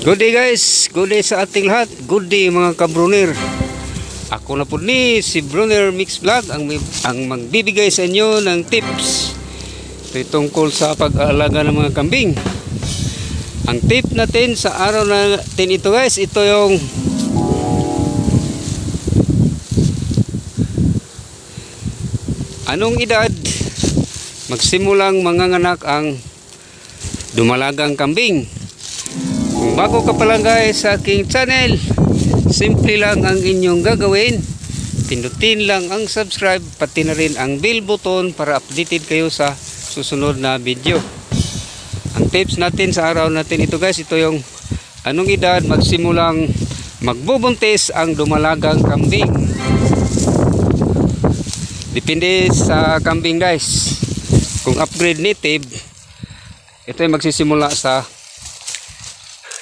Good day guys, good day sa ating lahat. Good day mga kabruner. Ako na po ni si Bruner Mix Vlog ang magbibigay sa inyo ng tips. Ito tungkol sa pag-aalaga ng mga kambing. Ang tip natin sa araw natin ito guys, ito yung anong edad magsimulang manganganak ang dumalagang kambing. Kung bago ka pa lang guys sa aking channel, simple lang ang inyong gagawin. Pindutin lang ang subscribe, pati na rin ang bell button para updated kayo sa susunod na video. Ang tips natin sa araw natin ito guys, ito yung anong edad magsimulang magbubuntis ang dumalagang kambing. Depende sa kambing guys. Kung upgrade native, ito ay magsisimula sa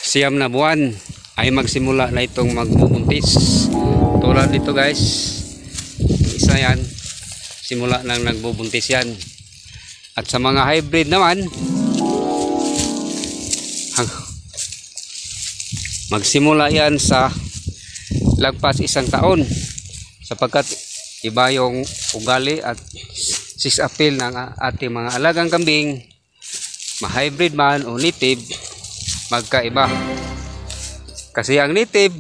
9 na buwan ay magsimula na itong magbubuntis. Tulad dito guys, isa yan, simula nang nagbubuntis yan. At sa mga hybrid naman, magsimula yan sa lagpas 1 taon, sapagkat iba yung ugali at sex appeal ng ating mga alagang kambing, ma-hybrid man o native, magkaiba. Kasi ang native,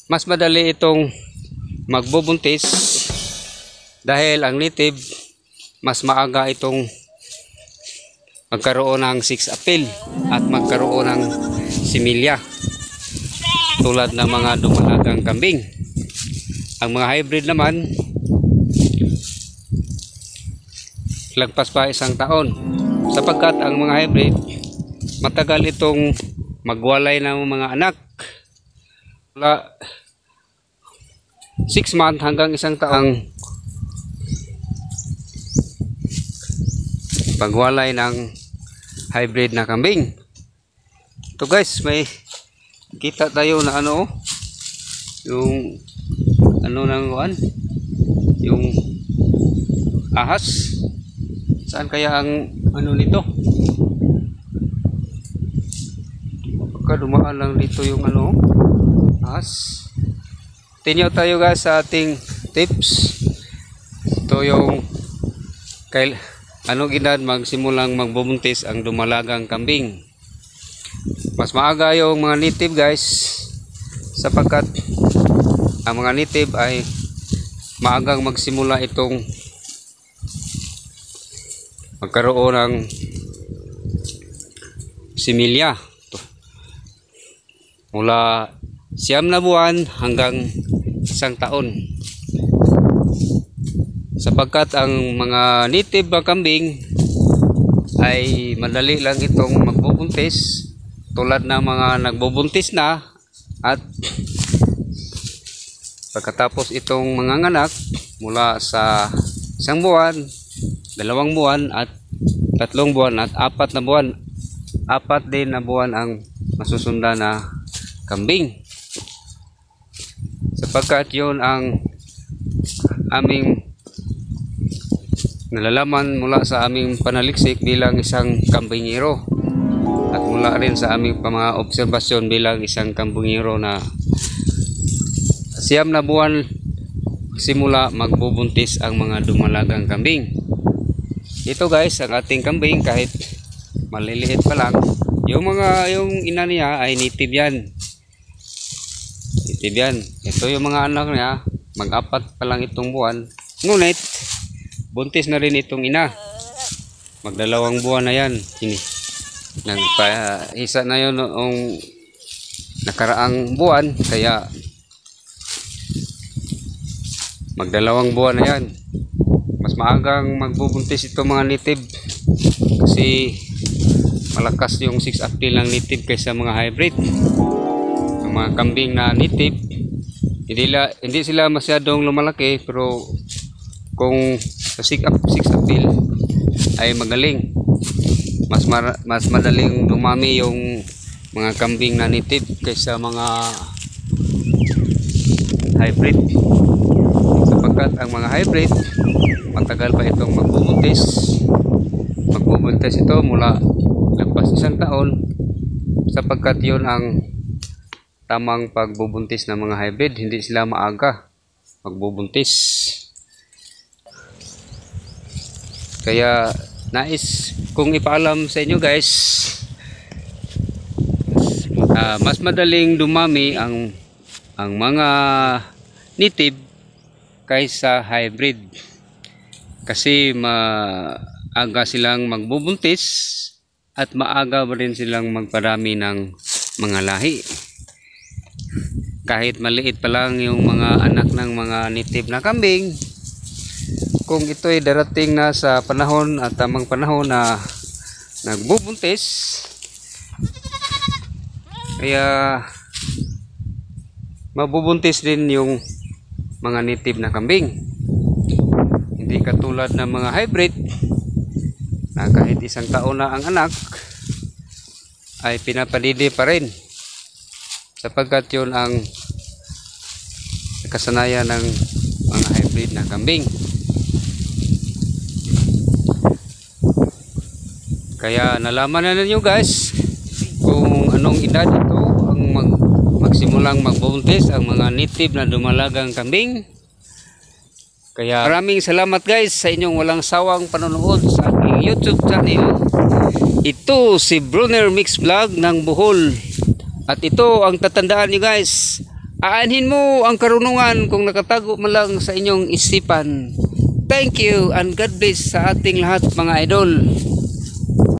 mas madali itong magbubuntis dahil ang native, mas maaga itong magkaroon ng sex appeal at magkaroon ng similya tulad ng mga dumalagang kambing. Ang mga hybrid naman, lagpas pa 1 taon, sapagkat ang mga hybrid matagal itong magwalay ng mga anak. Mula 6 months hanggang 1 taong pagwalay ng hybrid na kambing. Ito guys, may kita tayo na ano, yung ano nang kuan, yung ahas. Saan kaya ang ano nito? Dumaan lang dito yung ano, ahas. Tinyaw tayo guys sa ating tips. Ito yung anong edad magsimulang magbubuntis ang dumalagang kambing. Mas maaga yung mga native guys, sapagkat ang mga native ay maagang magsimula itong magkaroon ng similya mula 9 na buwan hanggang 1 taon, sapagkat ang mga native na kambing ay madali lang itong magbubuntis, tulad ng mga nagbubuntis na at pagkatapos itong manganganak mula sa 1 buwan, 2 buwan at 3 buwan at 4 na buwan. 4 din na buwan ang masusundan na kambing, sapagkat yun ang aming nalalaman mula sa aming panaliksik bilang isang kambingero, at mula rin sa aming mga obserbasyon bilang isang kambingero na 9 na buwan simula magbubuntis ang mga dumalagang kambing. Ito guys, ang ating kambing kahit maliliit pa lang, yung ina niya ay native yan. Native yan. Ito yung mga anak niya, mag-4 pa lang itong buwan. Ngunit buntis na rin itong ina. Mag-2 buwan na yan. Nagpa-isa na yun noong nakaraang buwan, kaya mag-2 buwan na yan. Mas maagang magbubuntis itong mga native kasi malakas yung sex appeal ng native kaysa mga hybrid. Ang mga kambing na native, hindi sila masyadong lumalaki, pero kung sa sex appeal ay magaling. Mas madaling dumami yung mga kambing na native kaysa mga hybrid, sapagkat ang mga hybrid matagal pa itong magbubuntis ito mula lagpas 1 taon sapagkat yun ang tamang pagbubuntis ng mga hybrid. Hindi sila maaga magbubuntis. Kaya nais kong ipaalam sa inyo guys, mas madaling dumami ang mga native kaysa hybrid. Kasi maaga silang magbubuntis at maaga rin silang magparami ng mga lahi. Kahit maliit pa lang yung mga anak ng mga native na kambing, kung ito ay darating na sa panahon at tamang panahon na nagbubuntis, kaya mabubuntis din yung mga native na kambing. Hindi katulad ng mga hybrid na kahit isang taon na ang anak ay pinapadidi pa rin, sapagkat yun ang kasanayan ng mga hybrid na kambing. Kaya nalaman na ninyo guys kung anong edad ito ang magsimulang magbubuntis ang mga native na dumalagang kambing. Kaya maraming salamat guys sa inyong walang sawang panonood sa aking YouTube channel. Ito si Brunner Mix Vlog ng Bohol. At ito ang tatandaan niyo guys. Aanhin mo ang karunungan kung nakatago man lang sa inyong isipan. Thank you and God bless sa ating lahat mga idol.